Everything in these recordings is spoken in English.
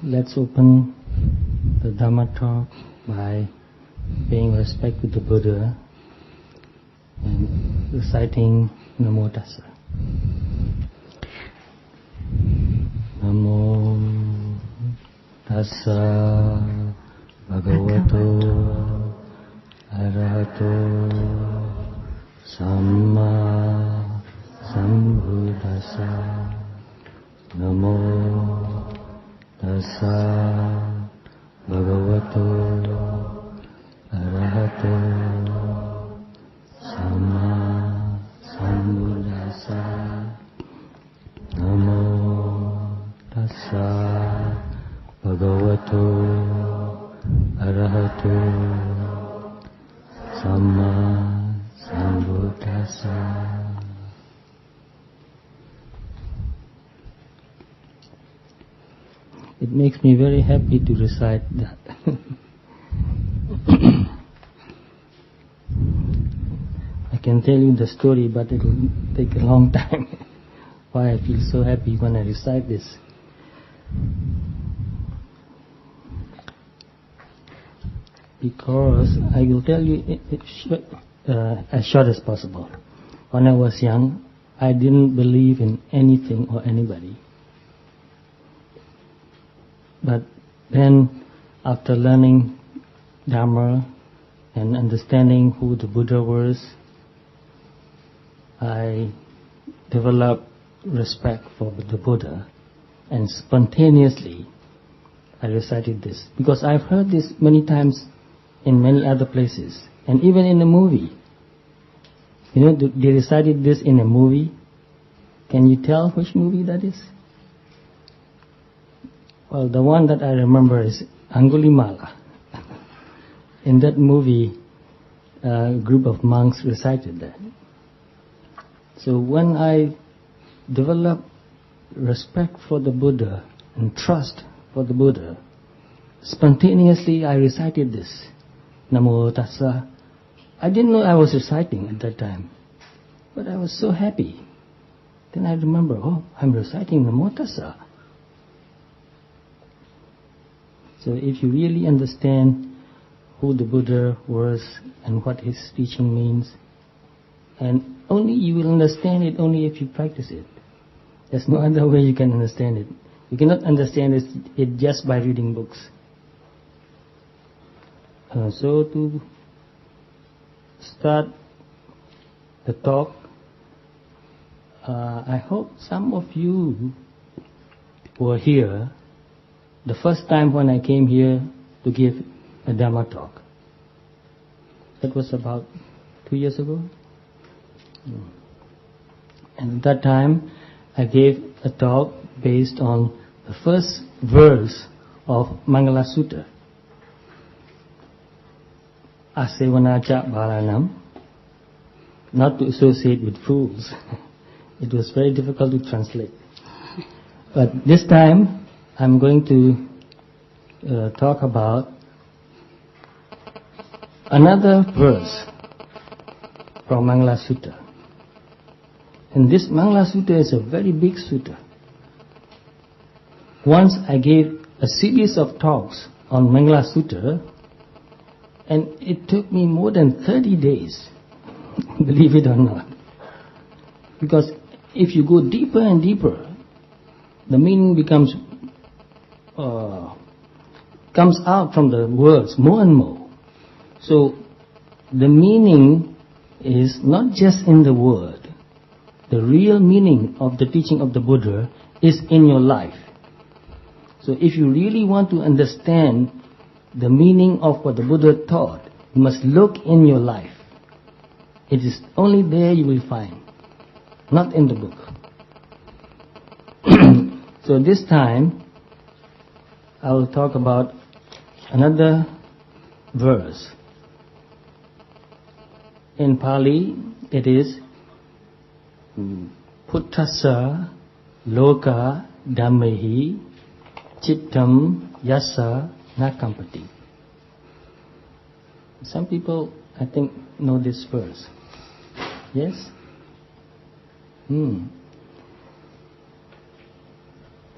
Let's open the Dhamma talk by paying respect to the Buddha and reciting Namo Tassa. Namo Tassa Bhagavato Arahato Samma Sambuddhassa. Namo Tassa Bhagavato Arahato Samma Sambuddhassa. Namo Tassa Bhagavato Arahato Samma Sambuddhassa. It makes me very happy to recite that. I can tell you the story, but it will take a long time. Why I feel so happy when I recite this. Because I will tell you as short as possible. When I was young, I didn't believe in anything or anybody. But then, after learning Dhamma and understanding who the Buddha was, I developed respect for the Buddha, and spontaneously I recited this. Because I've heard this many times in many other places, and even in a movie. You know, they recited this in a movie. Can you tell which movie that is? Well, the one that I remember is Angulimala. In that movie, a group of monks recited that. So when I developed respect for the Buddha and trust for the Buddha, spontaneously I recited this, Namo Tassa. I didn't know I was reciting at that time, but I was so happy. Then I remember, oh, I'm reciting Namo Tassa. So if you really understand who the Buddha was and what his teaching means, and only you will understand it only if you practice it. There's no other way you can understand it. You cannot understand it just by reading books. So to start the talk, I hope some of you were here the first time when I came here to give a Dhamma talk. That was about 2 years ago. And at that time, I gave a talk based on the first verse of Mangala Sutta. Asevanacha Bharanam, not to associate with fools. It was very difficult to translate. But this time, I'm going to talk about another verse from Mangala Sutta. And this Mangala Sutta is a very big sutta. Once I gave a series of talks on Mangala Sutta, and it took me more than 30 days, believe it or not. Because if you go deeper and deeper, the meaning comes out from the words more and more. So the meaning is not just in the word. The real meaning of the teaching of the Buddha is in your life. So if you really want to understand the meaning of what the Buddha taught, you must look in your life. It is only there you will find, not in the book. So this time, I will talk about another verse. In Pali, it is Puttasa Loka Dhammehi Chittam Yasa Nakampati. Some people, I think, know this verse. Yes?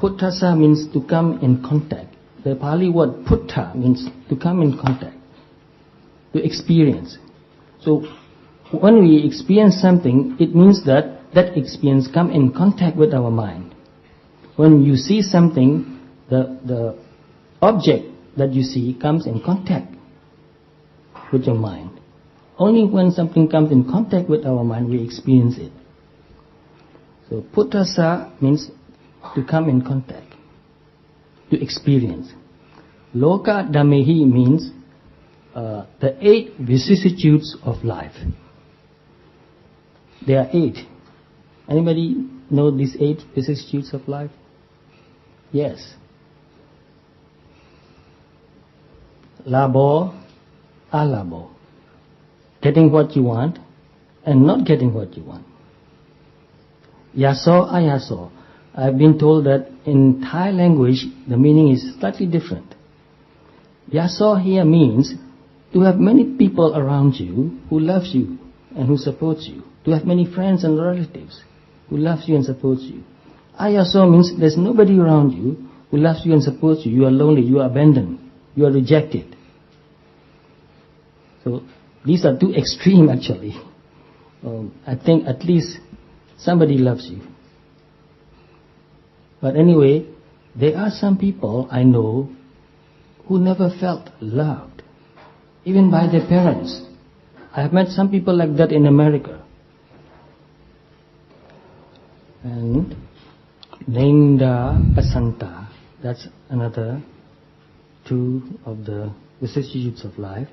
Puttasa means to come in contact. The Pali word putta means to come in contact, to experience. So when we experience something, it means that that experience come in contact with our mind. When you see something, the object that you see comes in contact with your mind. Only when something comes in contact with our mind, we experience it. So puttasa means to come in contact, to experience. Loka dhamehi means the 8 vicissitudes of life. There are 8. Anybody know these 8 vicissitudes of life? Yes. Labo, alabo. Getting what you want and not getting what you want. Yaso, ayaso. I've been told that in Thai language the meaning is slightly different. Yaso here means to have many people around you who loves you and who supports you. To have many friends and relatives who loves you and supports you. Ayaso means there's nobody around you who loves you and supports you. You are lonely, you are abandoned, you are rejected. So these are 2 extreme actually. I think at least somebody loves you. But anyway, there are some people I know who never felt loved, even by their parents. I have met some people like that in America. And Nenda Asanta, that's another 2 of the vicissitudes of life.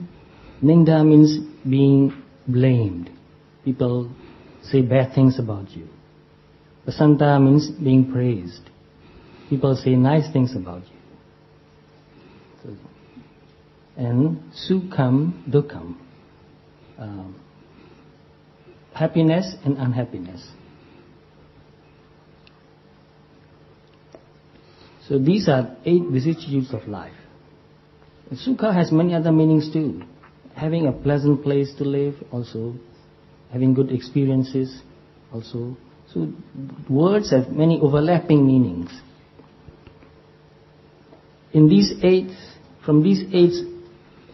Nenda means being blamed. People say bad things about you. Asanta means being praised. People say nice things about you. And sukham, dukkam. Happiness and unhappiness. So these are 8 vicissitudes of life. Sukha has many other meanings too. Having a pleasant place to live also. Having good experiences also. So words have many overlapping meanings. From these 8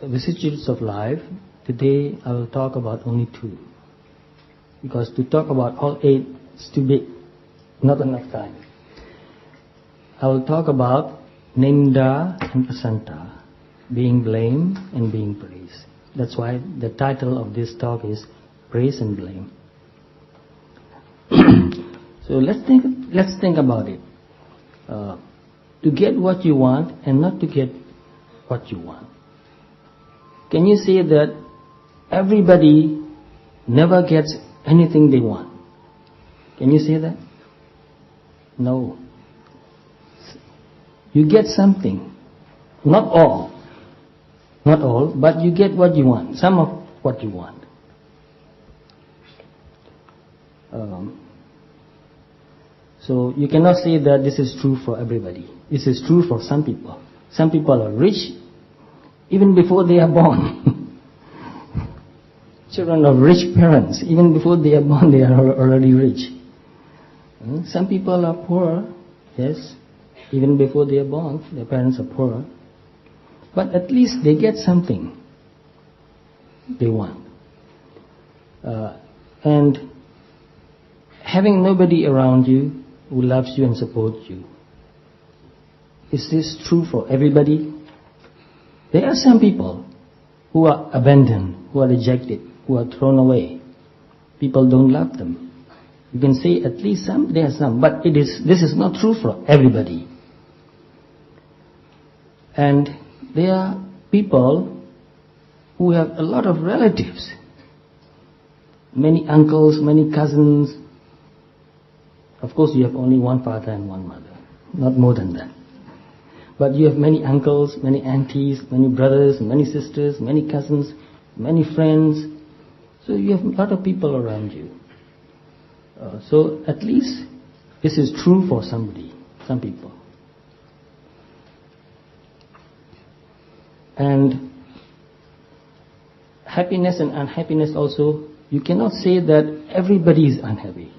vicissitudes of life, today I will talk about only 2. Because to talk about all 8 is too big, not enough time. I will talk about Ninda and Asanta, being blamed and being praised. That's why the title of this talk is Praise and Blame. So let's think about it. To get what you want and not to get what you want. Can you say that everybody never gets anything they want? Can you say that? No. You get something. Not all, but you get what you want. Some of what you want. So you cannot say that this is true for everybody. This is true for some people. Some people are rich even before they are born. Children of rich parents, even before they are born, they are already rich. Some people are poor, yes, even before they are born, their parents are poor. But at least they get something they want. And having nobody around you who loves you and supports you, is this true for everybody? There are some people who are abandoned, who are rejected, who are thrown away. People don't love them. You can say at least some, there are some, but this is not true for everybody. And there are people who have a lot of relatives, many uncles, many cousins. Of course, you have only one father and one mother, not more than that. But you have many uncles, many aunties, many brothers, many sisters, many cousins, many friends. So you have a lot of people around you. So at least this is true for somebody, some people. And happiness and unhappiness also, you cannot say that everybody is unhappy.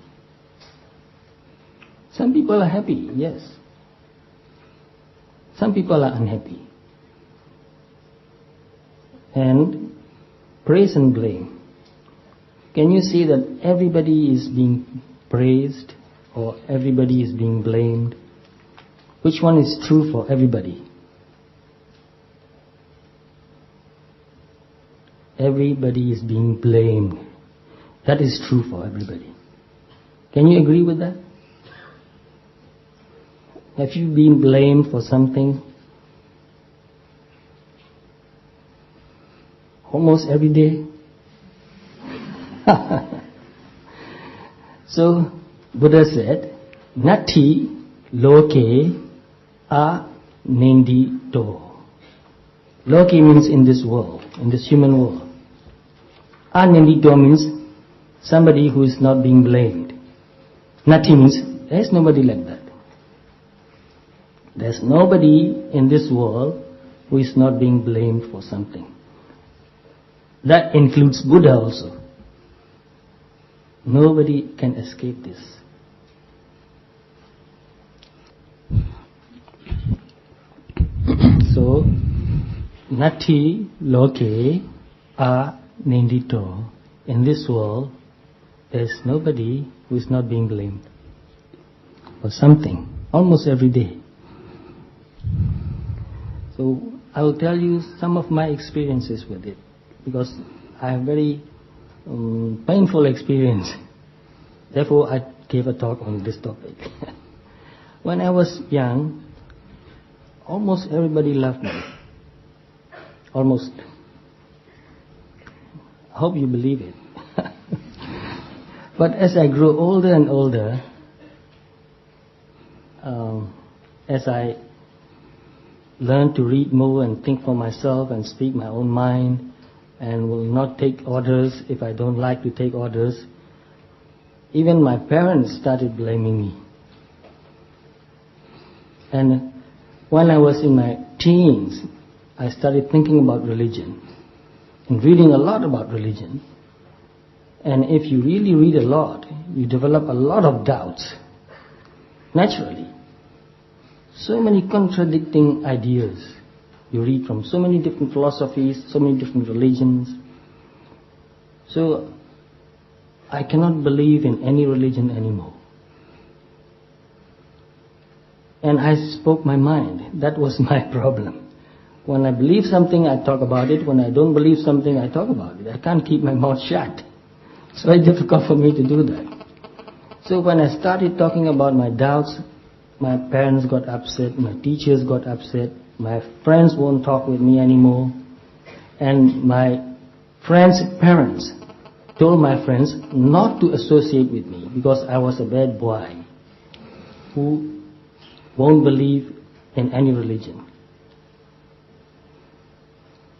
Some people are happy, yes. Some people are unhappy. And praise and blame. Can you see that everybody is being praised or everybody is being blamed? Which one is true for everybody? Everybody is being blamed. That is true for everybody. Can you agree with that? Have you been blamed for something? Almost every day. So, Buddha said, Nati loke a nindito. Loke means in this world, in this human world. A nindito means somebody who is not being blamed. Nati means there is nobody like that. There's nobody in this world who is not being blamed for something. That includes Buddha also. Nobody can escape this. So, Nati loke a nindito. In this world, there's nobody who is not being blamed for something, almost every day. So, I will tell you some of my experiences with it, because I have very painful experience. Therefore, I gave a talk on this topic. When I was young, almost everybody loved me. Almost. I hope you believe it. But as I grew older and older, as I learned to read more and think for myself and speak my own mind, and will not take orders if I don't like to take orders, even my parents started blaming me. And when I was in my teens, I started thinking about religion and reading a lot about religion. And if you really read a lot, you develop a lot of doubts, naturally. So many contradicting ideas. You read from so many different philosophies, so many different religions. So, I cannot believe in any religion anymore. And I spoke my mind. That was my problem. When I believe something, I talk about it. When I don't believe something, I talk about it. I can't keep my mouth shut. It's very difficult for me to do that. So when I started talking about my doubts, my parents got upset, my teachers got upset, my friends won't talk with me anymore, and my friends' parents told my friends not to associate with me because I was a bad boy who won't believe in any religion.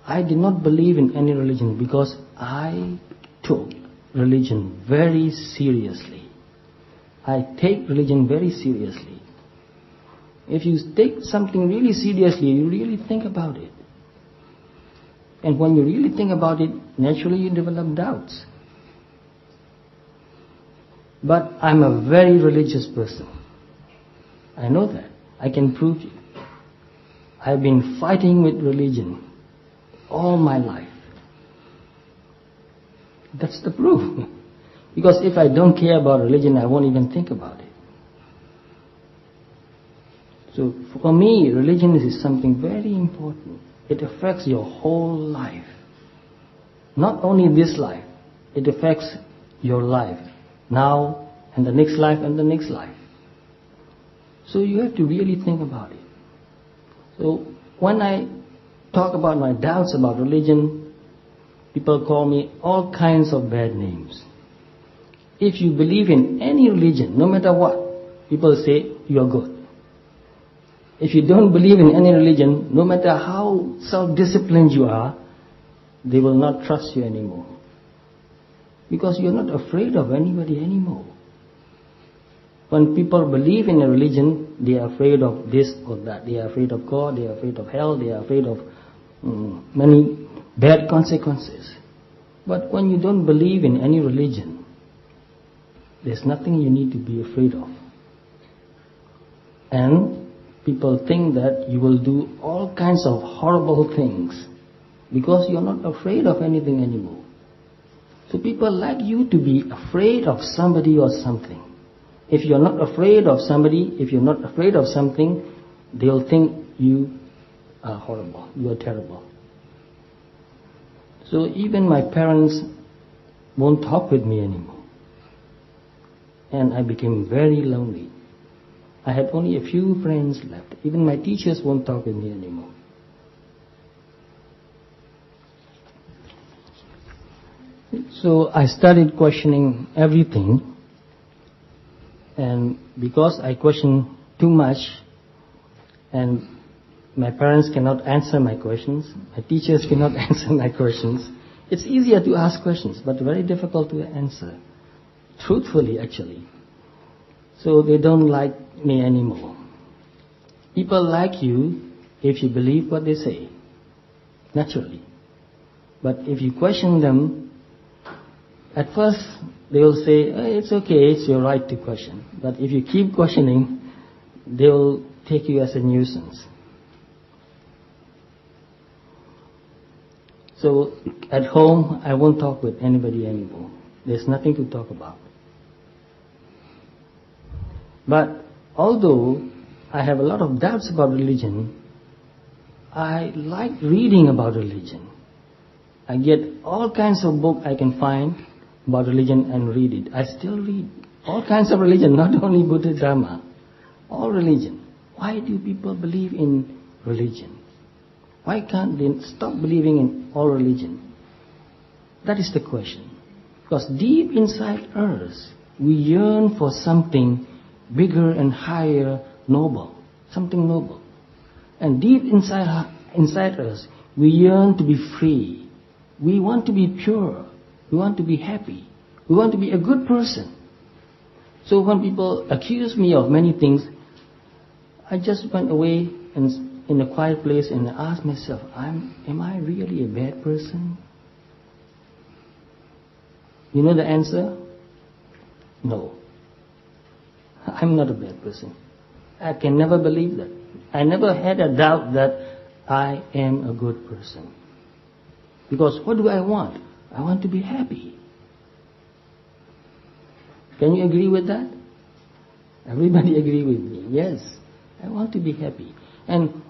I did not believe in any religion because I took religion very seriously. I take religion very seriously. If you take something really seriously, you really think about it. And when you really think about it, naturally you develop doubts. But I'm a very religious person. I know that. I can prove it. I've been fighting with religion all my life. That's the proof. Because if I don't care about religion, I won't even think about it. So for me, religion is something very important. It affects your whole life. Not only this life, it affects your life now and the next life and the next life. So you have to really think about it. So when I talk about my doubts about religion, people call me all kinds of bad names. If you believe in any religion, no matter what, people say you are good. If you don't believe in any religion, no matter how self-disciplined you are, they will not trust you anymore. Because you're not afraid of anybody anymore. When people believe in a religion, they are afraid of this or that. They are afraid of God, they are afraid of hell, they are afraid of many bad consequences. But when you don't believe in any religion, there's nothing you need to be afraid of. And people think that you will do all kinds of horrible things because you're not afraid of anything anymore. So people like you to be afraid of somebody or something. If you're not afraid of somebody, if you're not afraid of something, they'll think you are horrible, you are terrible. So even my parents won't talk with me anymore. And I became very lonely. I had only a few friends left. Even my teachers won't talk with me anymore. So I started questioning everything, and because I questioned too much, and my parents cannot answer my questions, my teachers cannot answer my questions. It's easier to ask questions, but very difficult to answer, truthfully actually. So they don't like me anymore. People like you if you believe what they say, naturally. But if you question them, at first they will say, it's okay, it's your right to question. But if you keep questioning, they will take you as a nuisance. So at home, I won't talk with anybody anymore. There's nothing to talk about. But although I have a lot of doubts about religion, I like reading about religion. I get all kinds of books I can find about religion and read it. I still read all kinds of religion, not only Buddha Dhamma, all religion. Why do people believe in religion? Why can't they stop believing in all religion? That is the question. Because deep inside us, we yearn for something bigger and higher, noble, something noble. And deep inside us, we yearn to be free. We want to be pure. We want to be happy. We want to be a good person. So when people accuse me of many things, I just went away and in a quiet place and asked myself, am I really a bad person? You know the answer? No. I'm not a bad person. I can never believe that. I never had a doubt that I am a good person. Because what do I want? I want to be happy. Can you agree with that? Everybody agree with me. Yes, I want to be happy. And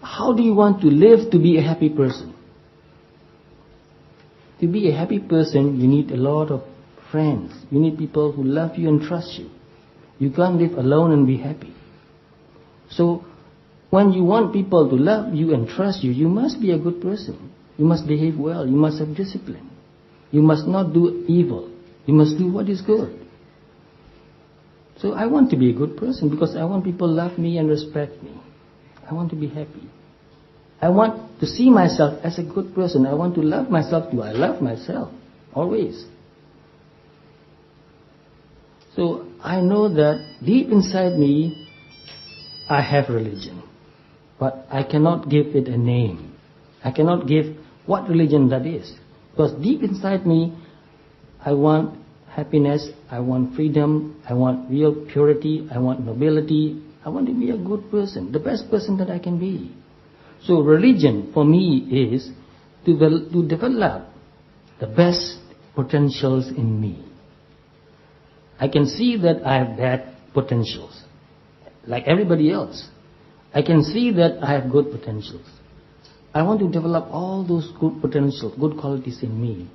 how do you want to live to be a happy person? To be a happy person, you need a lot of friends. You need people who love you and trust you. You can't live alone and be happy. So, when you want people to love you and trust you, you must be a good person. You must behave well. You must have discipline. You must not do evil. You must do what is good. So I want to be a good person because I want people to love me and respect me. I want to be happy. I want to see myself as a good person. I want to love myself too. I love myself, always. So I know that deep inside me, I have religion. But I cannot give it a name. I cannot give what religion that is. Because deep inside me, I want happiness, I want freedom, I want real purity, I want nobility. I want to be a good person, the best person that I can be. So religion for me is to develop the best potentials in me. I can see that I have bad potentials, like everybody else. I can see that I have good potentials. I want to develop all those good potentials, good qualities in me,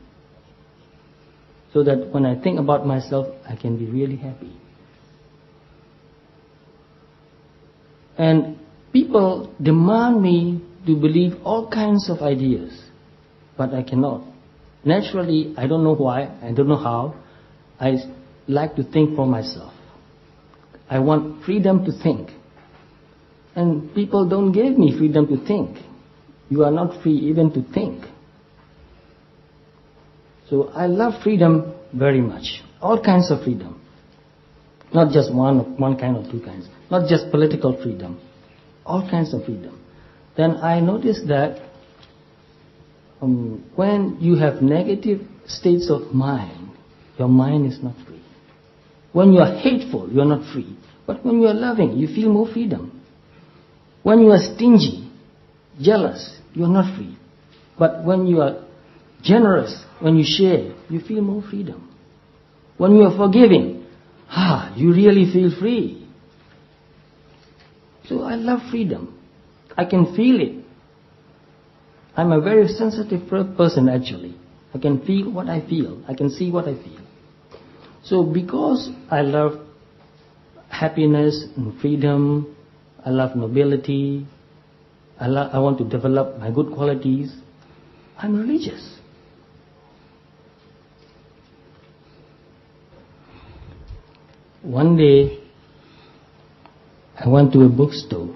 so that when I think about myself, I can be really happy. And people demand me to believe all kinds of ideas, but I cannot. Naturally, I don't know why, I don't know how, I like to think for myself. I want freedom to think. And people don't give me freedom to think. You are not free even to think. So I love freedom very much. All kinds of freedom. Not just one kind or two kinds. Not just political freedom. All kinds of freedom. Then I noticed that when you have negative states of mind, your mind is not free. When you are hateful, you are not free. But when you are loving, you feel more freedom. When you are stingy, jealous, you are not free. But when you are generous, when you share, you feel more freedom. When you are forgiving, you really feel free. So I love freedom. I can feel it. I'm a very sensitive person actually. I can feel what I feel. I can see what I feel. So because I love happiness and freedom, I love nobility, I want to develop my good qualities, I'm religious. One day, I went to a bookstore.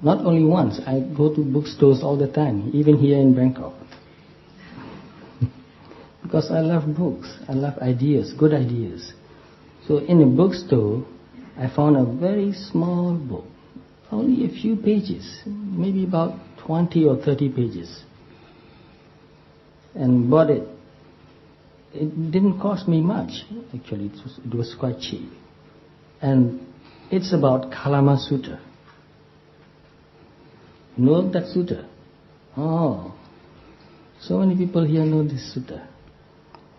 Not only once, I go to bookstores all the time, even here in Bangkok. Because I love books, I love ideas, good ideas. So in a bookstore, I found a very small book, only a few pages, maybe about 20 or 30 pages, and bought it. It didn't cost me much, actually, it was quite cheap. And it's about Kalama Sutta. You know that sutta? Oh, so many people here know this sutta.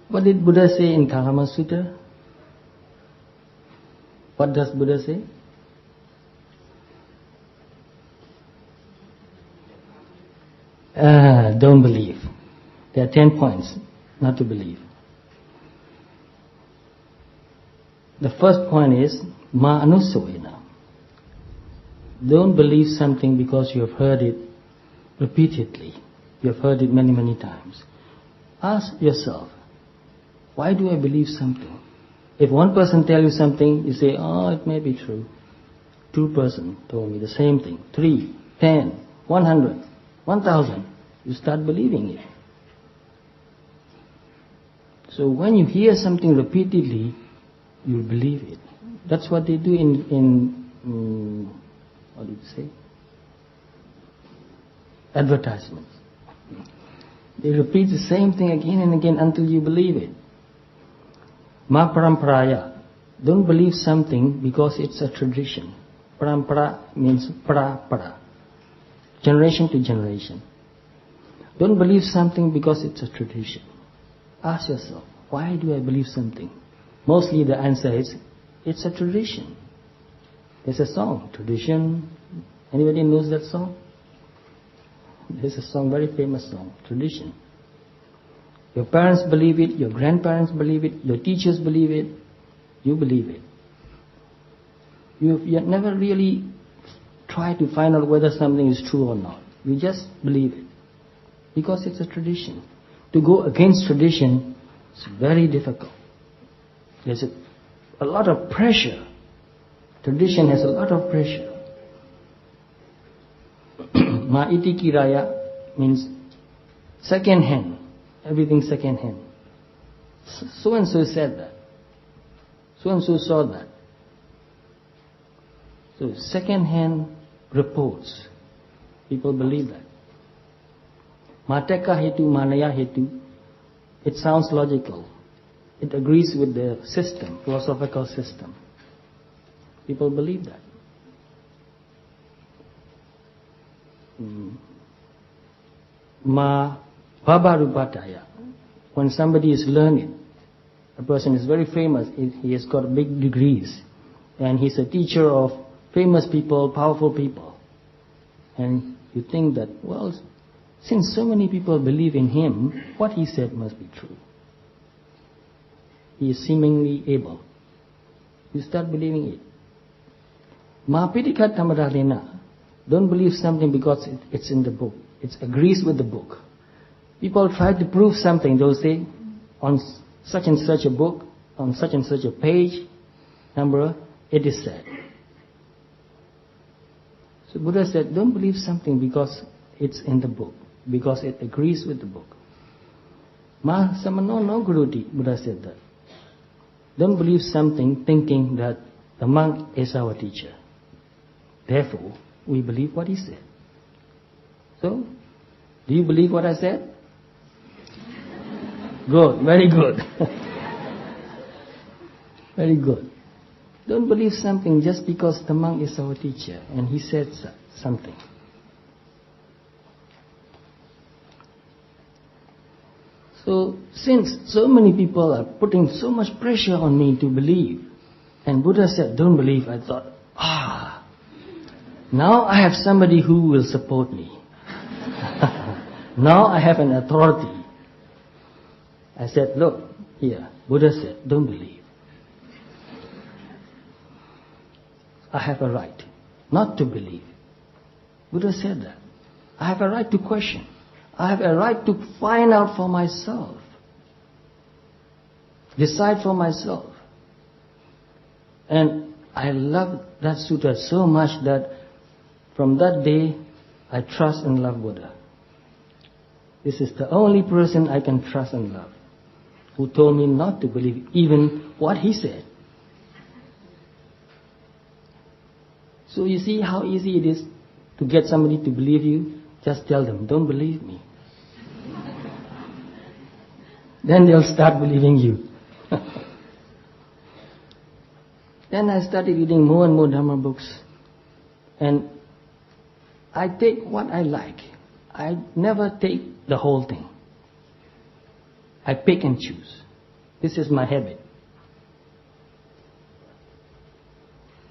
What did Buddha say in Kalama Sutta? What does Buddha say? Don't believe. There are 10 points not to believe. The first point is ma anusawena. Don't believe something because you have heard it repeatedly. You have heard it many, many times. Ask yourself, why do I believe something? If one person tells you something, you say, it may be true. 2 persons told me the same thing. 3, 10, 100, 1,000. You start believing it. So when you hear something repeatedly, you believe it. That's what they do in what do you say? Advertisements. They repeat the same thing again and again until you believe it. Ma paramparaya. Don't believe something because it's a tradition. Parampara means para. Generation to generation. Don't believe something because it's a tradition. Ask yourself, why do I believe something? Mostly the answer is, it's a tradition. There's a song, tradition. Anybody knows that song? There's a song, very famous song, tradition. Your parents believe it, your grandparents believe it, your teachers believe it, you believe it. You never really try to find out whether something is true or not. You just believe it. Because it's a tradition. To go against tradition is very difficult. There's a lot of pressure. Tradition has a lot of pressure. Ma'iti kiraya means second hand. Everything second hand. So and so said that. So and so saw that. So second hand reports. People believe that. Mateka hetu, manaya hetu. It sounds logical. It agrees with the system, philosophical system. People believe that. Ma babarupataya. When somebody is learned, a person is very famous, he has got big degrees, and he's a teacher of famous people, powerful people. And you think that, well, since so many people believe in him, what he said must be true. He is seemingly able. You start believing it. Mahapitikat tamadalena. Don't believe something because it's in the book. It agrees with the book. People try to prove something. They'll say, on such and such a book, on such and such a page, number, it is said. So Buddha said, don't believe something because it's in the book, because it agrees with the book. Ma samano no guruti, Buddha said that. Don't believe something thinking that the monk is our teacher. Therefore, we believe what he said. So, do you believe what I said? Good, very good. Very good. Don't believe something just because the monk is our teacher and he said something. So since so many people are putting so much pressure on me to believe, and Buddha said, don't believe, I thought, now I have somebody who will support me. Now I have an authority. I said, look, here, Buddha said, don't believe. I have a right not to believe. Buddha said that. I have a right to question. I have a right to find out for myself. Decide for myself. And I love that sutta so much that from that day, I trust and love Buddha. This is the only person I can trust and love, who told me not to believe even what he said. So you see how easy it is to get somebody to believe you? Just tell them, don't believe me. Then they'll start believing you. Then I started reading more and more Dhamma books. And I take what I like. I never take the whole thing. I pick and choose. This is my habit.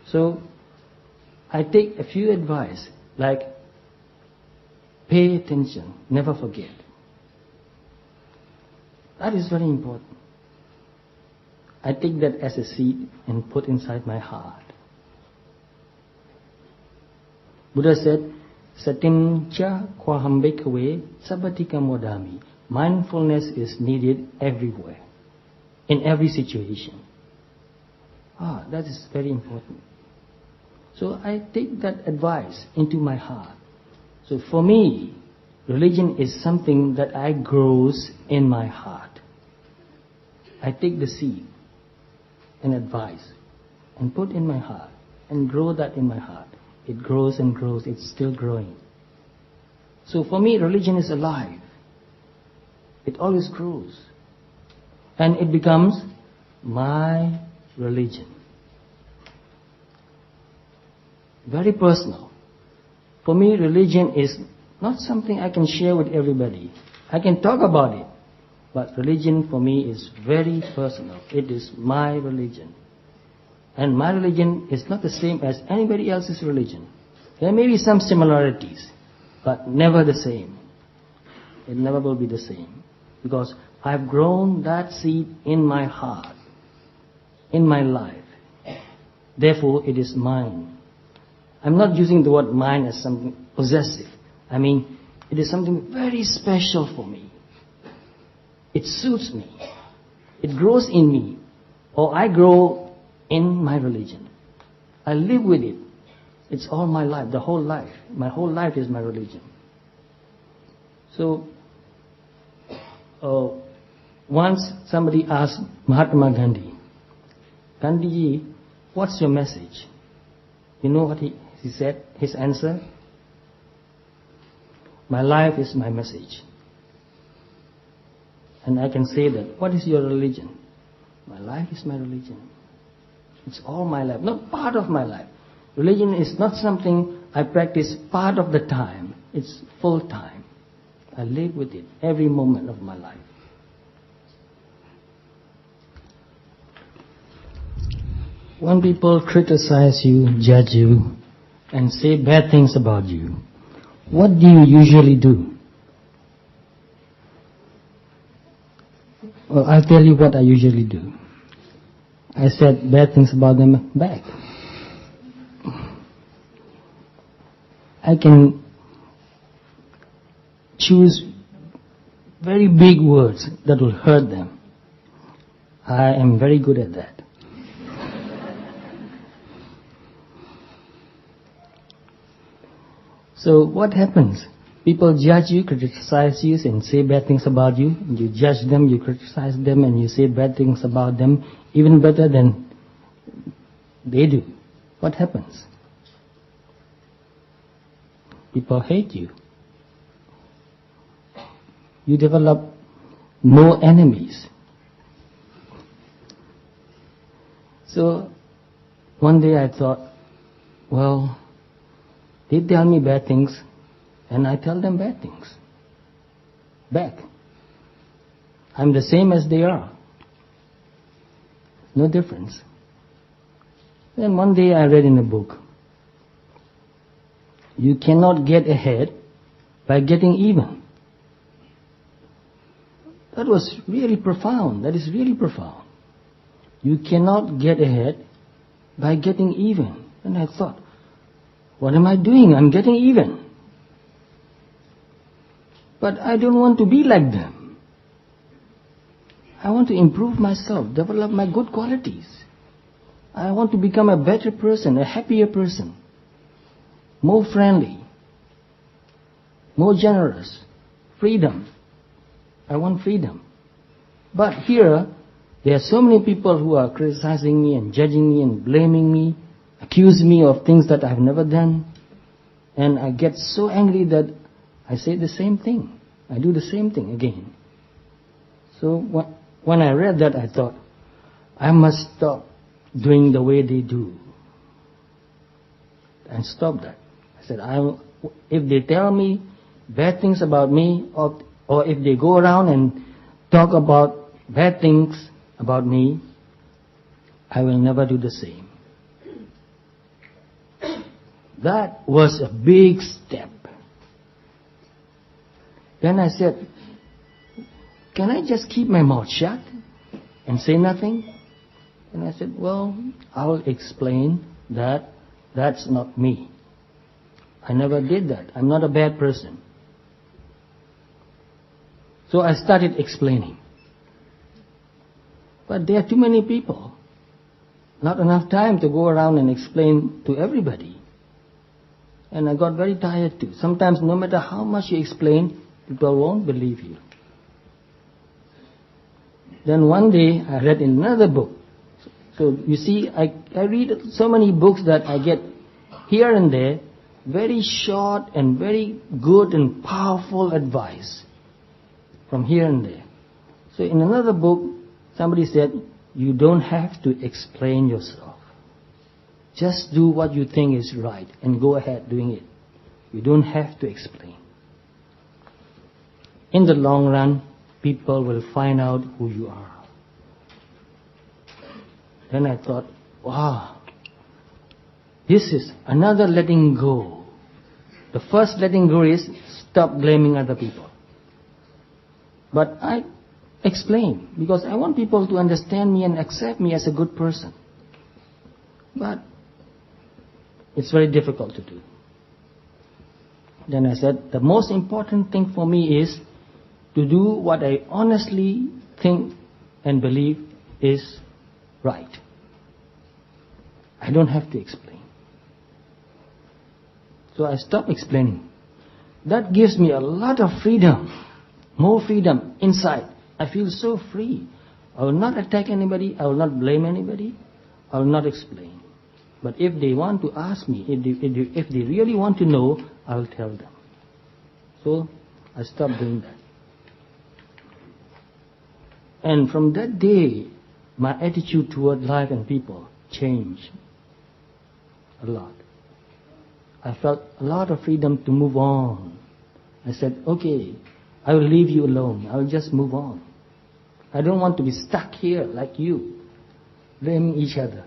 So I take a few advice, like pay attention, never forget. That is very important. I take that as a seed and put inside my heart. Buddha said, Satim cha kwaham bhikkhave sabbatika modami. Mindfulness is needed everywhere, in every situation. That is very important. So I take that advice into my heart. So for me, religion is something that grows in my heart. I take the seed and advice and put in my heart and grow that in my heart. It grows and grows. It's still growing. So for me, religion is alive. It always grows. And it becomes my religion. Very personal. For me, religion is not something I can share with everybody. I can talk about it. But religion for me is very personal. It is my religion. And my religion is not the same as anybody else's religion. There may be some similarities, but never the same. It never will be the same. Because I've grown that seed in my heart, in my life. Therefore, it is mine. I'm not using the word mine as something possessive. I mean, it is something very special for me. It suits me. It grows in me. Or I grow in my religion. I live with it. It's all my life, the whole life. My whole life is my religion. So, once somebody asked Mahatma Gandhi, Gandhiji, what's your message? You know what he said? His answer? My life is my message. And I can say that. What is your religion? My life is my religion. It's all my life, not part of my life. Religion is not something I practice part of the time. It's full time. I live with it every moment of my life. When people criticize you, judge you, and say bad things about you, what do you usually do? Well, I'll tell you what I usually do. I said bad things about them back. I can choose very big words that will hurt them. I am very good at that. So what happens? People judge you, criticize you, and say bad things about you. You judge them, you criticize them, and you say bad things about them, even better than they do. What happens? People hate you. You develop more enemies. So one day I thought, well, They tell me bad things, and I tell them bad things back. I'm the same as they are. No difference. Then one day I read in a book, you cannot get ahead by getting even. That was really profound. That is really profound. You cannot get ahead by getting even. And I thought, what am I doing? I'm getting even. But I don't want to be like them. I want to improve myself, develop my good qualities. I want to become a better person, a happier person, more friendly, more generous, freedom. I want freedom. But here, there are so many people who are criticizing me and judging me and blaming me, accuse me of things that I've never done. And I get so angry that I say the same thing. I do the same thing again. So when I read that, I thought, I must stop doing the way they do. And stop that. I said, if they tell me bad things about me, or if they go around and talk about bad things about me, I will never do the same. That was a big step. Then I said, can I just keep my mouth shut and say nothing? And I said, well, I'll explain that that's not me. I never did that. I'm not a bad person. So I started explaining. But there are too many people. Not enough time to go around and explain to everybody. And I got very tired too. Sometimes no matter how much you explain, people won't believe you. Then one day I read in another book. So you see, I read so many books that I get here and there, very short and very good and powerful advice from here and there. So in another book, somebody said, you don't have to explain yourself. Just do what you think is right and go ahead doing it. You don't have to explain. In the long run, people will find out who you are. Then I thought, wow, this is another letting go. The first letting go is stop blaming other people. But I explain because I want people to understand me and accept me as a good person. But it's very difficult to do. Then I said, the most important thing for me is to do what I honestly think and believe is right. I don't have to explain. So I stopped explaining. That gives me a lot of freedom, more freedom inside. I feel so free. I will not attack anybody. I will not blame anybody. I will not explain. But if they want to ask me, if they really want to know, I will tell them. So I stopped doing that. And from that day, my attitude toward life and people changed a lot. I felt a lot of freedom to move on. I said, okay, I will leave you alone. I will just move on. I don't want to be stuck here like you, blaming each other.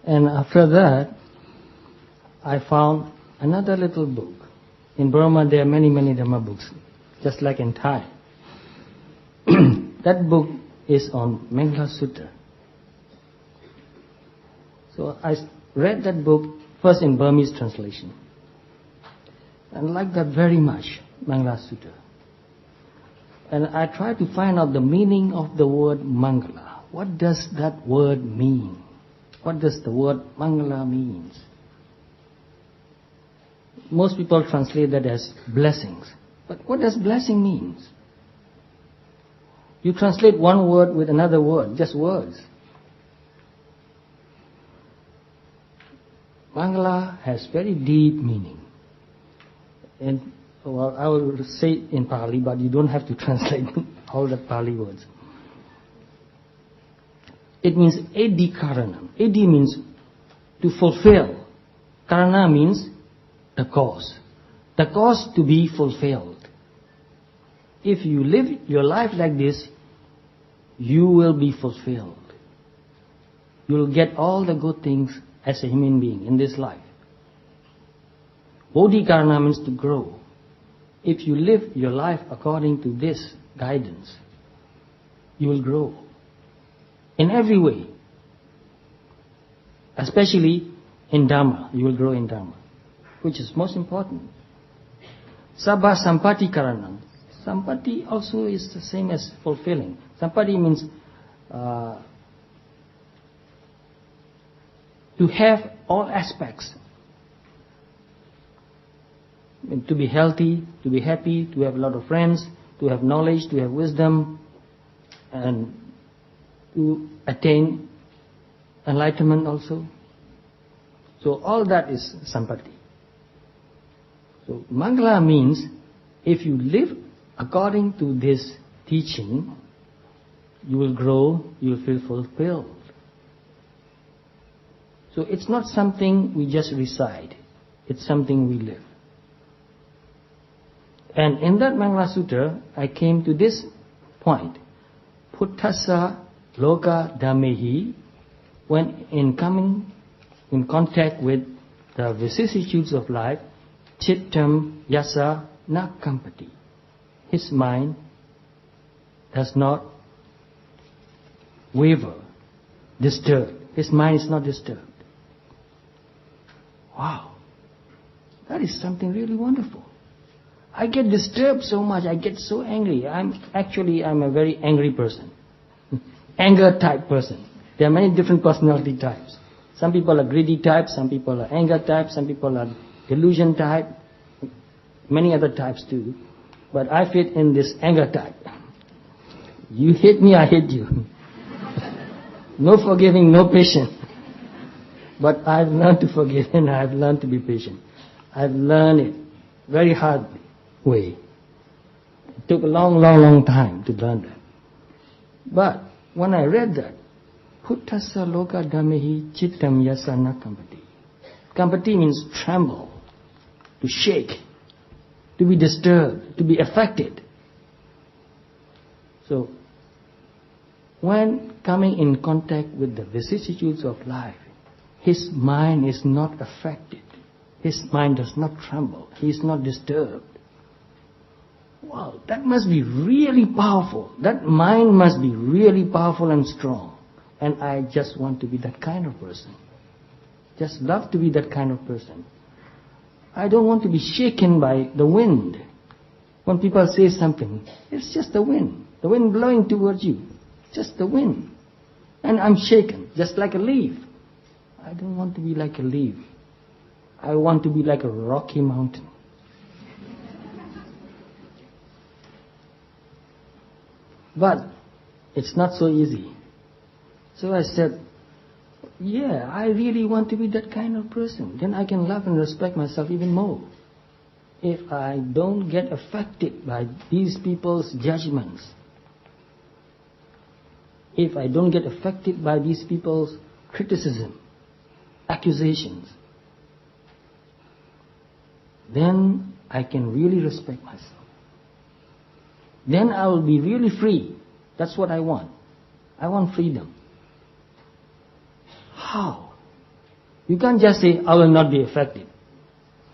And after that, I found another little book. In Burma, there are many, many Dhamma books, just like in Thai. That book is on Mangala Sutta. So I read that book first in Burmese translation. And liked that very much, Mangala Sutta. And I tried to find out the meaning of the word Mangala. What does that word mean? What does the word Mangala means? Most people translate that as blessings. But what does blessing means? You translate one word with another word, just words. Mangala has very deep meaning. And well, I will say it in Pali, but you don't have to translate all the Pali words. It means edi karanam. Edi means to fulfill. Karana means the cause. The cause to be fulfilled. If you live your life like this, you will be fulfilled. You will get all the good things as a human being in this life. Bodhikarana means to grow. If you live your life according to this guidance, you will grow in every way. Especially in Dhamma, you will grow in Dhamma, which is most important. Sabha sampati karanam. Sampati also is the same as fulfilling. Sampati means to have all aspects. To be healthy, to be happy, to have a lot of friends, to have knowledge, to have wisdom, and to attain enlightenment also. So all that is sampati. So Mangala means if you live according to this teaching, you will grow, you will feel fulfilled. So it's not something we just recite, it's something we live. And in that Mangala Sutra, I came to this point. Puttasa loka dhamehi, when in coming in contact with the vicissitudes of life, chittam yasa na kampati. His mind does not waver, disturb. His mind is not disturbed. Wow, that is something really wonderful. I get disturbed so much, I get so angry. I'm a very angry person. Anger type person. There are many different personality types. Some people are greedy type, some people are anger type, some people are delusion type, many other types too. But I fit in this anger type. You hate me, I hate you. No forgiving, no patience. But I've learned to forgive and I've learned to be patient. I've learned it very hard way. It took a long time to learn that. But when I read that, Puttasa loka dhamehi chittam yasana kampati. Kampati means tremble, to shake, to be disturbed, to be affected. So, when coming in contact with the vicissitudes of life, his mind is not affected. His mind does not tremble. He is not disturbed. Wow, that must be really powerful. That mind must be really powerful and strong. And I just want to be that kind of person. Just love to be that kind of person. I don't want to be shaken by the wind. When people say something, it's just the wind. The wind blowing towards you. Just the wind. And I'm shaken, just like a leaf. I don't want to be like a leaf. I want to be like a rocky mountain. But it's not so easy. So I said, yeah, I really want to be that kind of person. Then I can love and respect myself even more. If I don't get affected by these people's judgments, if I don't get affected by these people's criticism, accusations, then I can really respect myself. Then I will be really free. That's what I want. I want freedom. How? You can't just say, I will not be affected.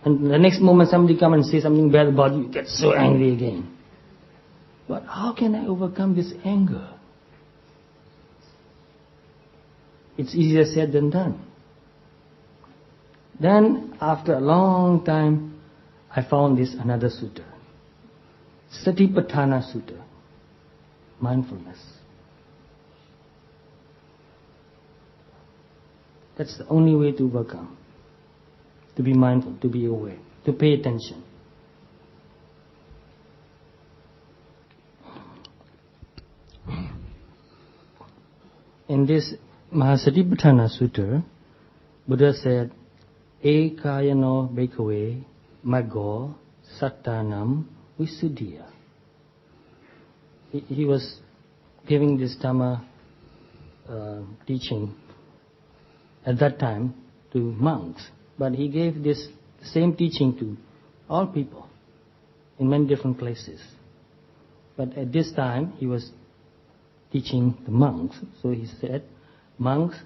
And the next moment somebody come and say something bad about you, you get so angry again. But how can I overcome this anger? It's easier said than done. Then, after a long time, I found this another sutta. Satipatthana Sutta. Mindfulness. That's the only way to overcome. To be mindful, to be aware, to pay attention. In this Mahasatipatthana Sutta, Buddha said, Ekayano Bhikkhave Maggo Sattanam Visuddhiya. He was giving this Dhamma teaching at that time to monks, but he gave this same teaching to all people in many different places. But at this time, he was teaching the monks. So he said, monks,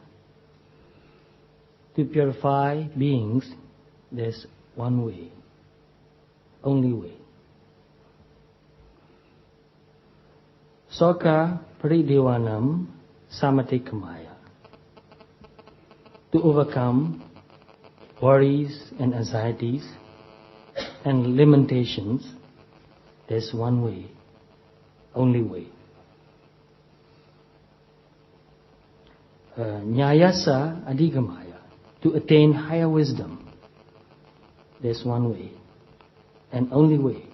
to purify beings, there's one way, only way. Soka paridevanam samatikamaya. To overcome worries and anxieties and limitations, there's one way, only way. Nyayasa adigamaya. To attain higher wisdom, there's one way, and only way.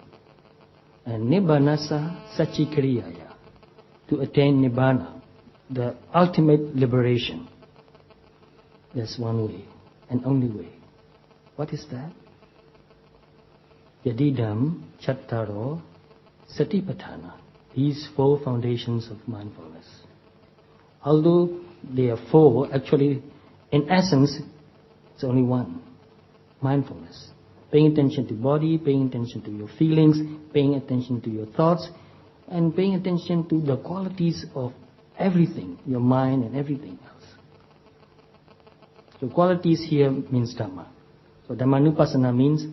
And Nibbanasa Sachikariyaya. To attain Nibbana, the ultimate liberation, there's one way, and only way. What is that? Yadidam Chattaro Satipatthana. These 4 foundations of mindfulness. Although they are 4, actually, in essence, it's only one. Mindfulness. Paying attention to body, paying attention to your feelings, paying attention to your thoughts, and paying attention to the qualities of everything, your mind and everything else. So qualities here means Dhamma. So Dhammanupassana means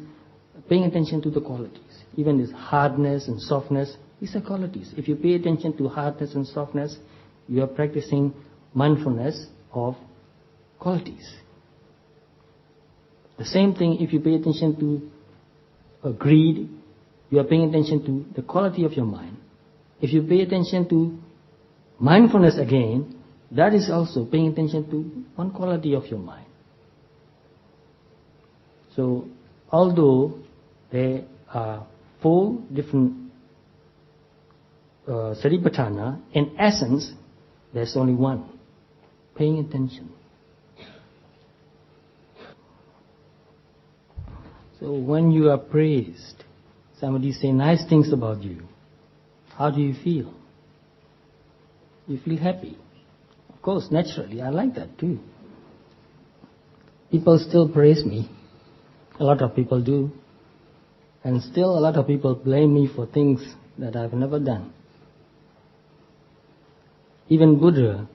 paying attention to the qualities. Even this hardness and softness, these are qualities. If you pay attention to hardness and softness, you are practicing mindfulness of qualities. The same thing, if you pay attention to greed, you are paying attention to the quality of your mind. If you pay attention to mindfulness again, that is also paying attention to one quality of your mind. So, although there are 4 different Satipatthana, in essence, there's only one. Paying attention. So when you are praised, somebody say nice things about you, how do you feel? You feel happy. Of course, naturally, I like that too. People still praise me. A lot of people do. And still a lot of people blame me for things that I've never done. Even Buddha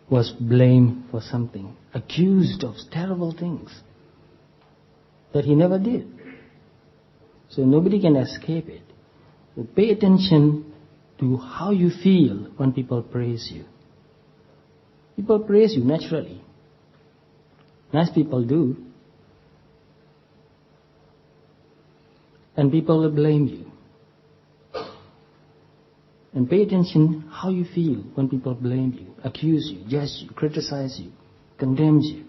was blamed for something, accused of terrible things that he never did. So nobody can escape it. So pay attention to how you feel when people praise you. People praise you naturally. Nice people do. And people will blame you. And pay attention how you feel when people blame you, accuse you, judge you, criticize you, condemn you.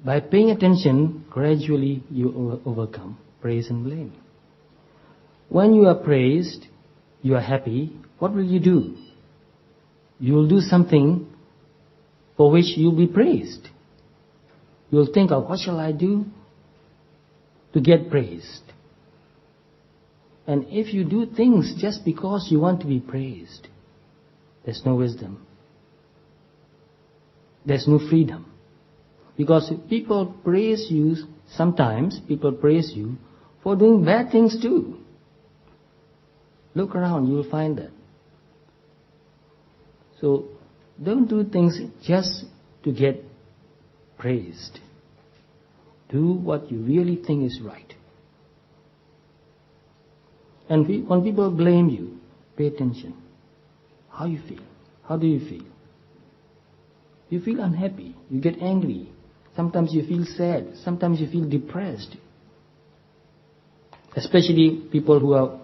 By paying attention, gradually you overcome praise and blame. When you are praised, you are happy, what will you do? You will do something for which you will be praised. You will think of what shall I do to get praised. And if you do things just because you want to be praised, there's no wisdom. There's no freedom. Because people praise you, sometimes people praise you for doing bad things too. Look around, you will find that. So don't do things just to get praised. Do what you really think is right. And when people blame you, pay attention. How you feel? How do you feel? You feel unhappy. You get angry. Sometimes you feel sad. Sometimes you feel depressed. Especially people who are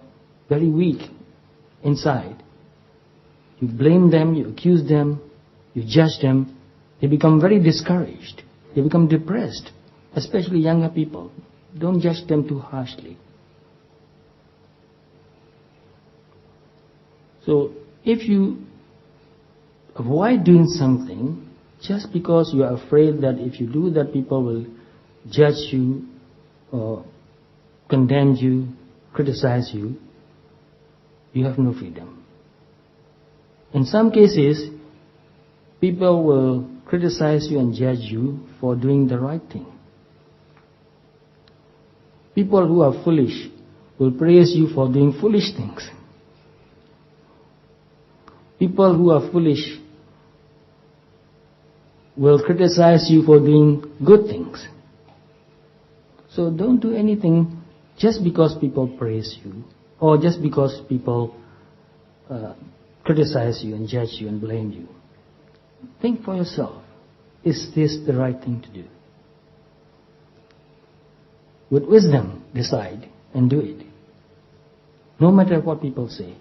very weak inside. You blame them, you accuse them, you judge them. They become very discouraged. They become depressed. Especially younger people. Don't judge them too harshly. So, if you avoid doing something just because you are afraid that if you do that people will judge you or condemn you, criticize you, you have no freedom. In some cases, people will criticize you and judge you for doing the right thing. People who are foolish will praise you for doing foolish things. People who are foolish will criticize you for doing good things. So don't do anything just because people praise you, or just because people criticize you and judge you and blame you. Think for yourself, is this the right thing to do? With wisdom, decide and do it, no matter what people say.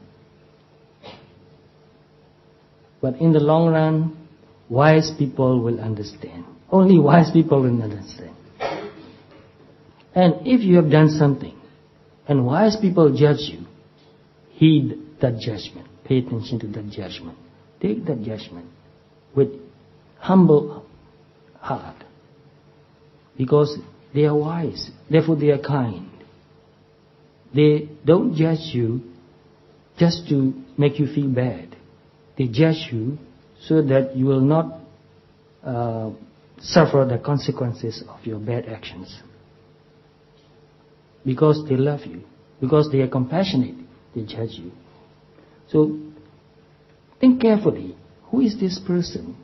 But in the long run, wise people will understand. Only wise people will understand. And if you have done something, and wise people judge you, heed that judgment. Pay attention to that judgment. Take that judgment with humble heart. Because they are wise, therefore they are kind. They don't judge you just to make you feel bad. They judge you so that you will not suffer the consequences of your bad actions. Because they love you, because they are compassionate, they judge you. So think carefully, who is this person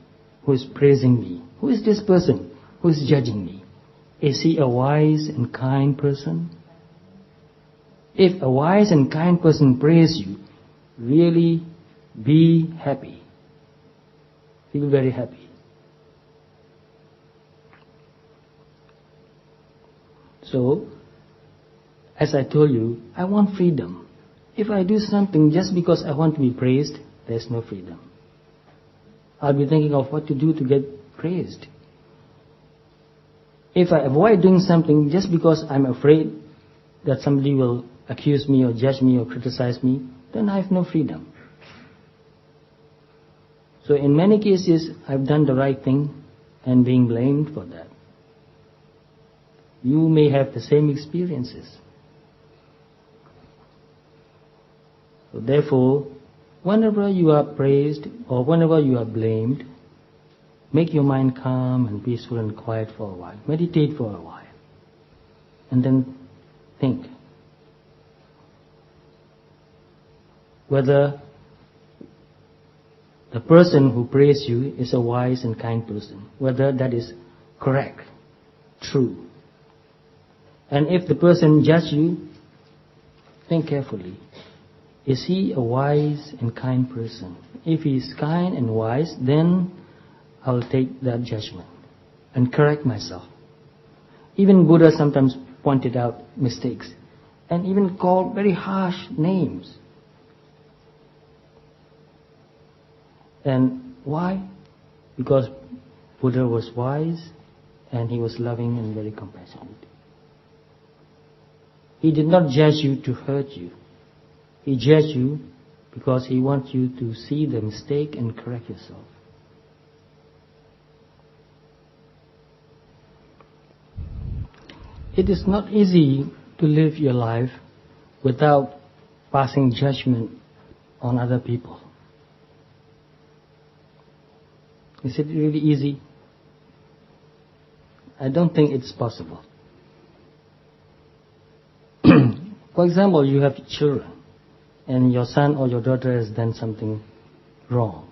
who is praising me? Who is this person who is judging me? Is he a wise and kind person? If a wise and kind person praise you, really be happy. Feel very happy. So, as I told you, I want freedom. If I do something just because I want to be praised, there's no freedom. I'll be thinking of what to do to get praised. If I avoid doing something just because I'm afraid that somebody will accuse me or judge me or criticize me, then I have no freedom. So in many cases, I've done the right thing and being blamed for that. You may have the same experiences. So therefore, whenever you are praised or whenever you are blamed, make your mind calm and peaceful and quiet for a while. Meditate for a while. And then think whether the person who praised you is a wise and kind person, whether that is correct, true. And if the person judges you, think carefully. Is he a wise and kind person? If he is kind and wise, then I will take that judgment and correct myself. Even Buddha sometimes pointed out mistakes and even called very harsh names. And why? Because Buddha was wise and he was loving and very compassionate. He did not judge you to hurt you. He judged you because he wants you to see the mistake and correct yourself. It is not easy to live your life without passing judgment on other people. Is it really easy? I don't think it's possible. For example, you have children and your son or your daughter has done something wrong.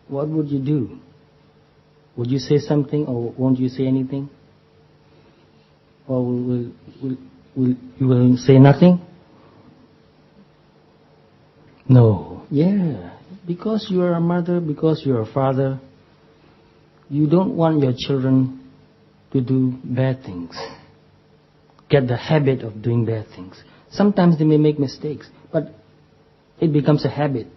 What would you do? Would you say something or won't you say anything? Or you will say nothing? No. Yeah. Because you are a mother, because you are a father, you don't want your children to do bad things. Get the habit of doing bad things. Sometimes they may make mistakes, but it becomes a habit.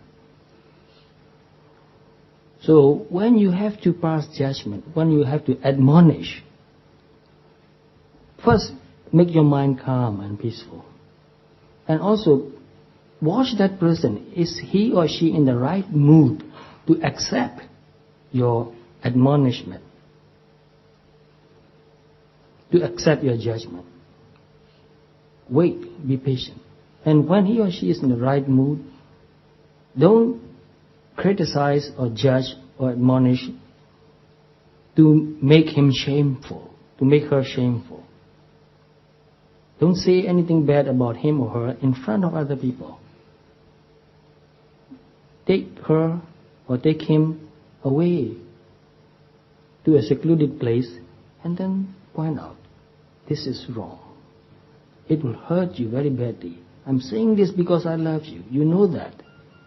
So when you have to pass judgment, when you have to admonish, first make your mind calm and peaceful. And also watch that person. Is he or she in the right mood to accept your admonishment, to accept your judgment? Wait, be patient. And when he or she is in the right mood, don't criticize or judge or admonish to make him shameful, to make her shameful. Don't say anything bad about him or her in front of other people. Take her or take him away to a secluded place and then point out, this is wrong. It will hurt you very badly. I'm saying this because I love you. You know that.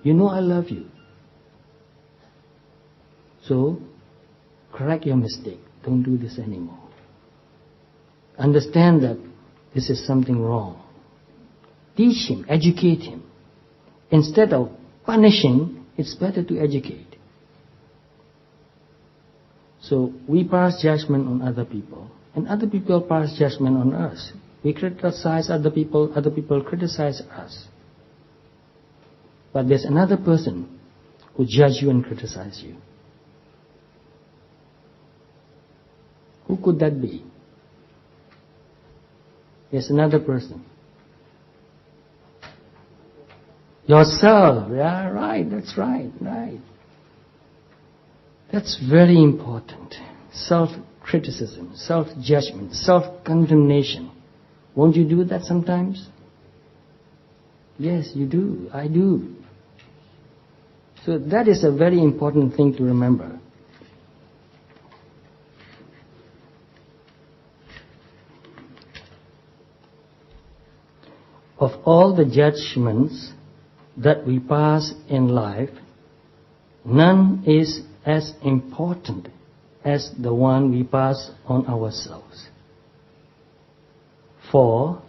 You know I love you. So, correct your mistake. Don't do this anymore. Understand that this is something wrong. Teach him, educate him. Instead of punishing, it's better to educate. So, we pass judgment on other people, and other people pass judgment on us. We criticize other people criticize us. But there's another person who judge you and criticize you. Who could that be? There's another person. Yourself. Yeah, right. That's right. Right. That's very important. Self-criticism, self-judgment, self-condemnation. Won't you do that sometimes? Yes, you do. I do. So that is a very important thing to remember. Of all the judgments that we pass in life, none is as important as the one we pass on ourselves. For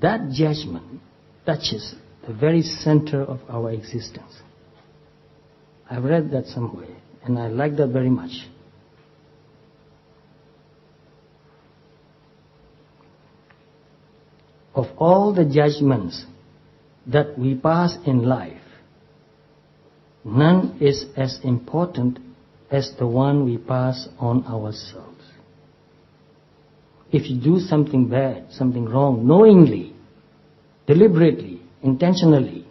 that judgment touches the very center of our existence. I've read that somewhere, and I like that very much. Of all the judgments that we pass in life, none is as important as the one we pass on ourselves. If you do something bad, something wrong, knowingly, deliberately, intentionally,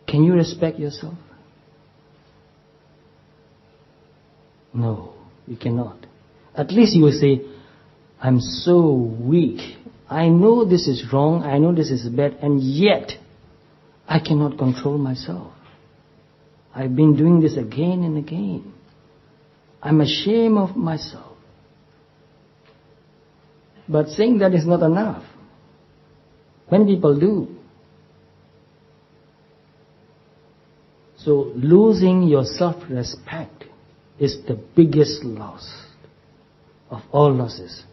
can you respect yourself? No, you cannot. At least you will say, I'm so weak. I know this is wrong, I know this is bad, and yet I cannot control myself. I've been doing this again and again. I'm ashamed of myself. But saying that is not enough. Many people do. So losing your self-respect is the biggest loss of all losses.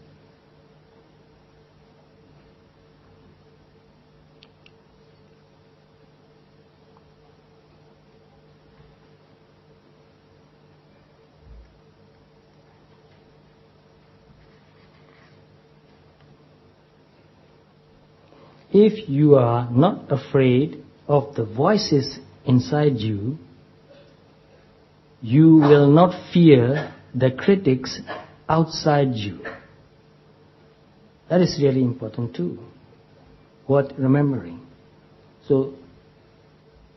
If you are not afraid of the voices inside you, you will not fear the critics outside you. That is really important too. Worth remembering. So,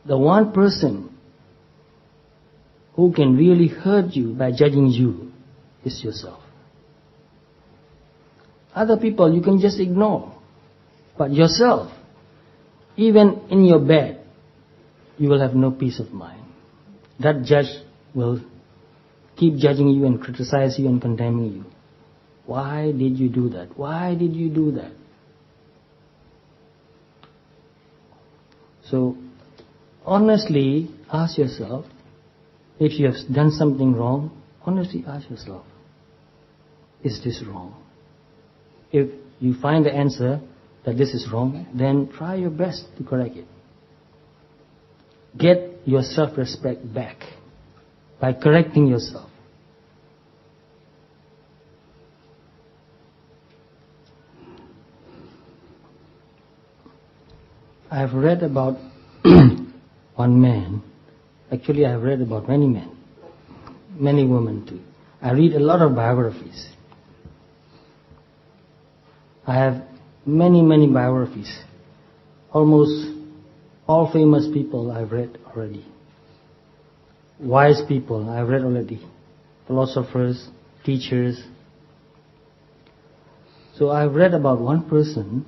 the one person who can really hurt you by judging you is yourself. Other people you can just ignore. But yourself, even in your bed, you will have no peace of mind. That judge will keep judging you and criticize you and condemning you. Why did you do that? Why did you do that? So, honestly ask yourself, if you have done something wrong, honestly ask yourself, is this wrong? If you find the answer that this is wrong, then try your best to correct it. Get your self-respect back by correcting yourself. I have read about one man. Actually, I have read about many men, many women too. I read a lot of biographies. I have many biographies. Almost all famous people I've read already. wise people. I've read already. Philosophers, teachers. So I've read about one person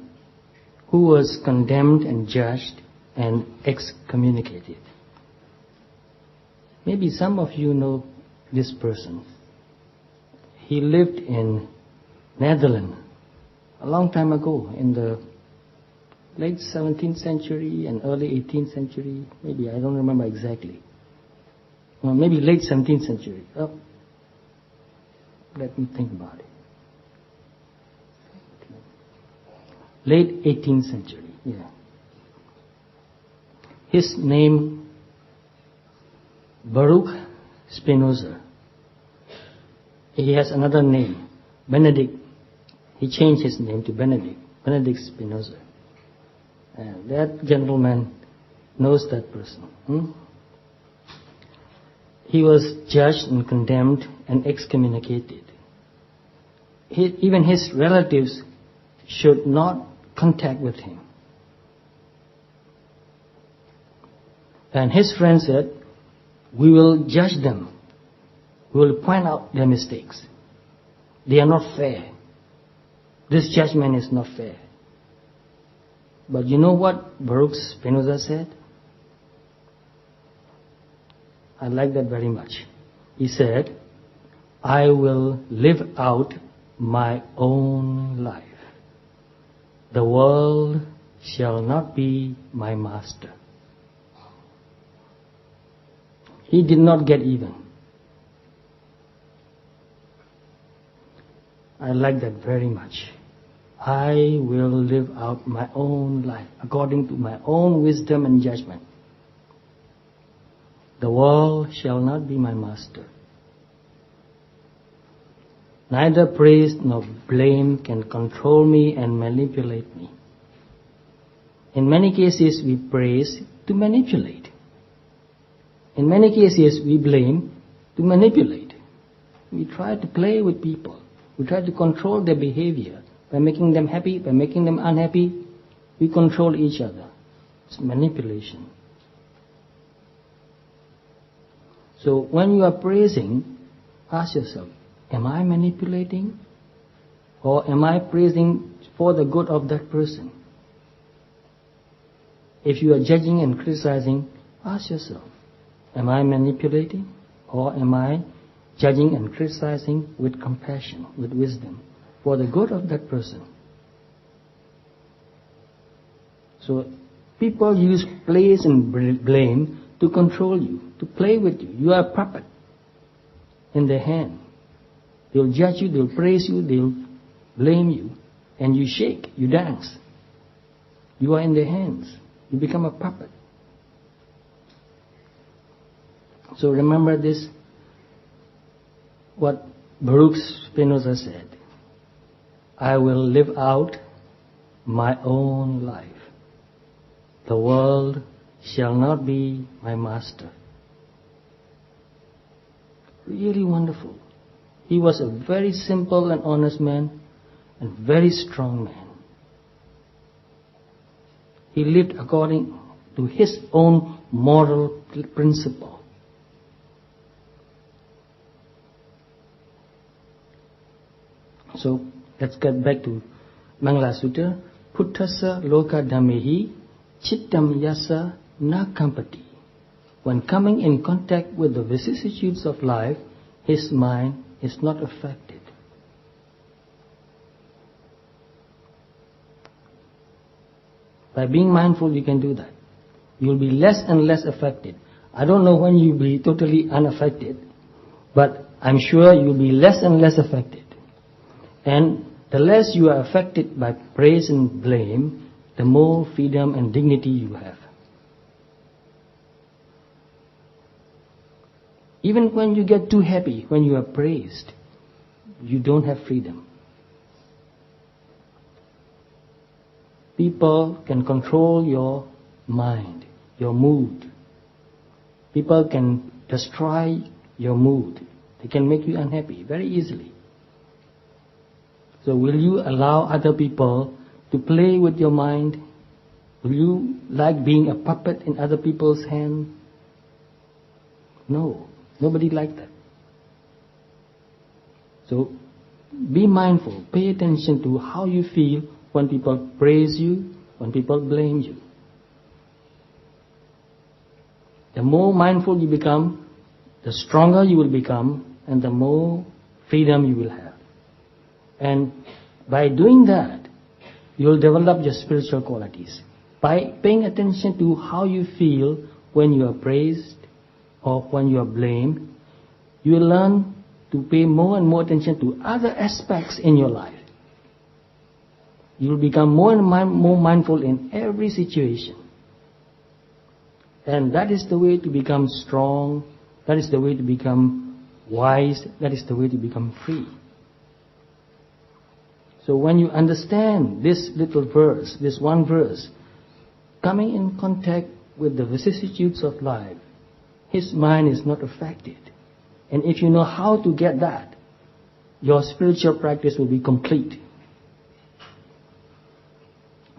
who was condemned and judged and excommunicated. Maybe some of you know this person. He lived in Netherlands a long time ago, in the late 17th century and early 18th century. Maybe, I don't remember exactly. Well, maybe late 17th century. Oh, let me think about it. Late 18th century, yeah. His name, Baruch Spinoza. He has another name, Benedict. He changed his name to Benedict Spinoza. And that gentleman knows that person. He was judged and condemned and excommunicated. Even his relatives should not contact with him. And his friend said, we will judge them. We will point out their mistakes. They are not fair. This judgment is not fair. But you know what Baruch Spinoza said? I like that very much. He said, I will live out my own life. The world shall not be my master. He did not get even. I like that very much. I will live out my own life according to my own wisdom and judgment. The world shall not be my master. Neither praise nor blame can control me and manipulate me. In many cases, we praise to manipulate. In many cases, we blame to manipulate. We try to play with people. We try to control their behavior. By making them happy, by making them unhappy, we control each other. It's manipulation. So when you are praising, ask yourself, am I manipulating? Or am I praising for the good of that person? If you are judging and criticizing, ask yourself, am I manipulating? Or am I judging and criticizing with compassion, with wisdom, for the good of that person? So people use praise and blame to control you, to play with you. You are a puppet in their hand. They'll judge you, they'll praise you, they'll blame you, and you shake, you dance. You are in their hands. You become a puppet. So remember this, what Baruch Spinoza said. I will live out my own life. The world shall not be my master. Really wonderful. He was a very simple and honest man and very strong man. He lived according to his own moral principle. So let's get back to Mangala Sutta. Puttasa loka dhamehi chittam yasa na kampati. When coming in contact with the vicissitudes of life, his mind is not affected. By being mindful, you can do that. You will be less and less affected. I don't know when you'll be totally unaffected, but I'm sure you'll be less and less affected. And the less you are affected by praise and blame, the more freedom and dignity you have. Even when you get too happy, when you are praised, you don't have freedom. People can control your mind, your mood. People can destroy your mood. They can make you unhappy very easily. So will you allow other people to play with your mind? Will you like being a puppet in other people's hand? No, nobody like that. So be mindful, pay attention to how you feel when people praise you, when people blame you. The more mindful you become, the stronger you will become, and the more freedom you will have. And by doing that, you will develop your spiritual qualities. By paying attention to how you feel when you are praised or when you are blamed, you will learn to pay more and more attention to other aspects in your life. You will become more and more mindful in every situation. And that is the way to become strong, that is the way to become wise, that is the way to become free. So when you understand this little verse, this one verse, coming in contact with the vicissitudes of life, his mind is not affected. And if you know how to get that, your spiritual practice will be complete.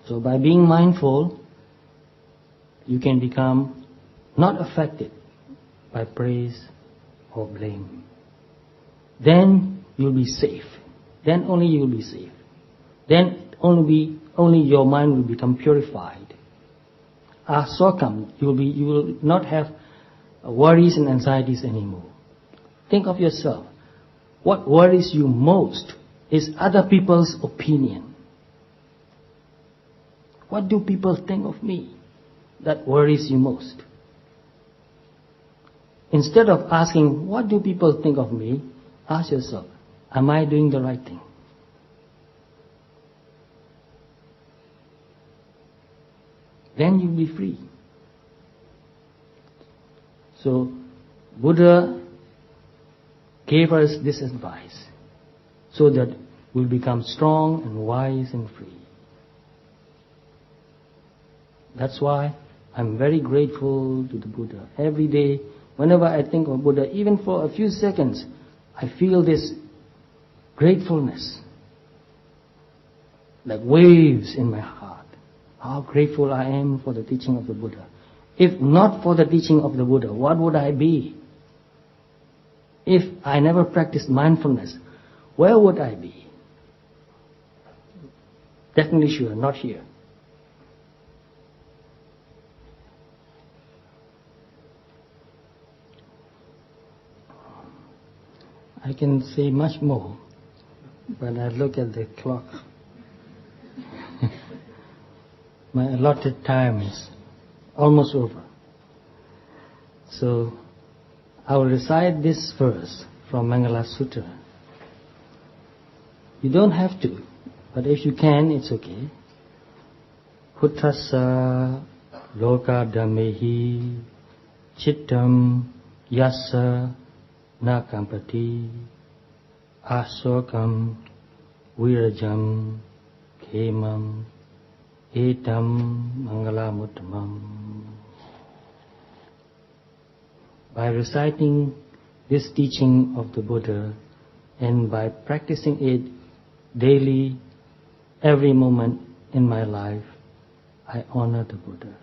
So by being mindful, you can become not affected by praise or blame. Then you'll be safe. Then only you'll be safe. Then only your mind will become purified. Asokam, you will not have worries and anxieties anymore. Think of yourself. What worries you most is other people's opinion. What do people think of me? That worries you most. Instead of asking, what do people think of me? Ask yourself, am I doing the right thing? Then you'll be free. So, Buddha gave us this advice so that we'll become strong and wise and free. That's why I'm very grateful to the Buddha. Every day, whenever I think of Buddha, even for a few seconds, I feel this gratefulness, like waves in my heart. How grateful I am for the teaching of the Buddha. If not for the teaching of the Buddha, what would I be? If I never practiced mindfulness, where would I be? Definitely sure, not here. I can say much more, but I look at the clock. My allotted time is almost over. So, I will recite this verse from Mangala Sutta. You don't have to, but if you can, it's okay. Puttasa loka dhammehi chittam yassa nakampati asokam virajam khemam etam mangalamuttamam. By reciting this teaching of the Buddha and by practicing it daily, every moment in my life, I honor the Buddha.